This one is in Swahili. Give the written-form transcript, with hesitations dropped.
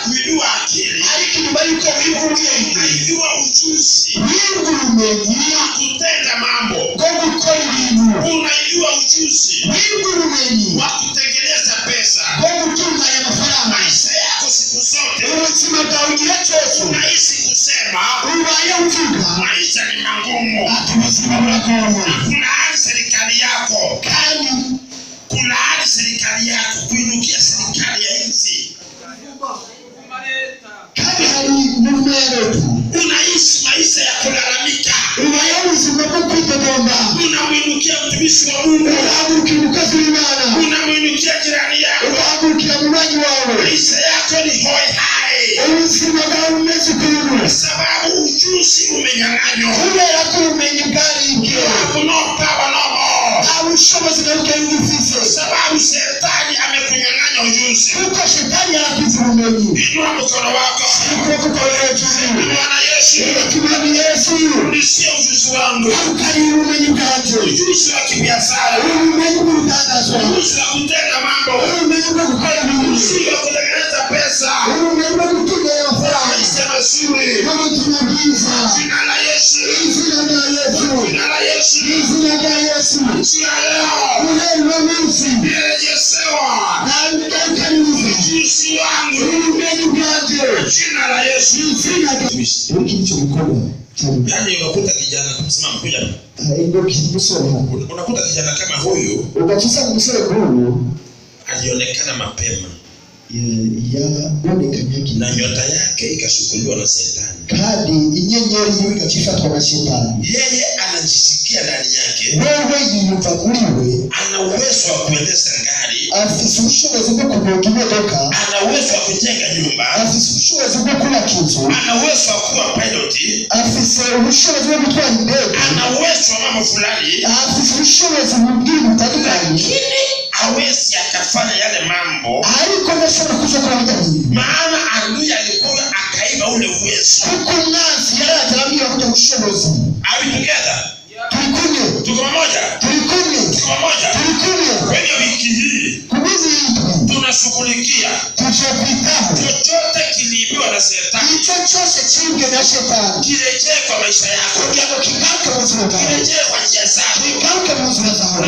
kuinua akili, ariko nyuma yuko wivuye kuinua ujuzi, wivurumenyi kutenda mambo, ko gukora ibintu, unainua ujuzi, wivurumenyi wa kutengeneza pesa, ko gutunganya amafaranga. maisha yako siku zote Ubuzima bwawe igihe cyose unaishi kusema ubaye uvuga maisha ni magumu, ati ubuzima buragoye. kulaani serikali yako, Kandi kulaani serikali yako, kuinukia serikali ya nchi. kandi hari numero tu Unaishi maisha ya kulalamika, ubaye ubuzima bwo kwitotomba, unamwinukia mtumishi wa Mungu, uhagurukira umukozi w'Imana, unamwinukia jirani yako, uhagurukira mubanyi wawe. maisha yako ni hoi hai, Ubuzima bwawe bumeze ukuntu kwa sababu ujuzi umenyang'anywa. kubera ko ubumenyi bwaribwe, No power no more, nta bushobozi na buke ufise, kwa sababu shetani amekunyang'anya ujuzi. kuko shetani yarakize ubumenyi. Inua mkono wako, Ukuboko kwawe hejuru, Bwana Yesu, kimani Yesu, rudishia ujuzi wangu, ukarira ubumenyi bwanje, ujuzi wa kibiashara, ubumenyi bw'urudandazwa, ujuzi wa kutenda mambo, ubumenyi bwo gukora ibintu, ujuzi wa kutengeneza pesa, ubumenyi bwo gutunganya amafaranga, maisha mazuri. n'ubuzima bwiza. Jina la Yesu, Izina rya Yesu, jina la Yesu, izina rya Yesu, jina leo guhera uno munsi nirejeshewa ntabikarize ujuzi wangu, ubumenyi bwanje, jina la Yesu. izina rya Yesu. Uri kicho gukora cyane, Yani unakuta kijana kusimama kuja, ego kimusoro hano, unakuta kijana kama huyu ugatusa umusore nk'uyu alionekana mapema yabonekanye na nyota yake ikashukuliwa na shetani. kandi inyenyeri yiwe igacifatwa na shetani. Yeye anajisikia ndani yake Wewe yiyumva kuri we ana uwezo wa kuendesha gari, afise ubushobozi bwo kugonga imodoka, ana uwezo wa kujenga nyumba, afise ubushobozi bwo kubaka inzu, ana uwezo wa kuwa pilot, afise ubushobozi bwo gutwara indege, ana uwezo wa mambo fulani, afise ubushobozi mu bw'ibintu bitandukanye, lakini hawezi akafanya yale mambo, ariko ntashobora kuja kuri abagabo, maana adui alikuwa akaiba ule uwezo. kuko umwanzi yaraje arambwira ko ubushobozi. Are we together? Turi kumwe, Tuko pamoja? turi kumwe, Tuko pamoja? turi kumwe. Kwa hiyo wiki hii Kubizi yitwa tunashughulikia tuje kwitaho chochote kiliibiwa na shetani icyo cyose cyibwe na shetani, kirejee kwa maisha yako, kugira ngo kigaruke mu buzima bwawe, kirejee kwa njia zako, kigaruke mu buzima zawe.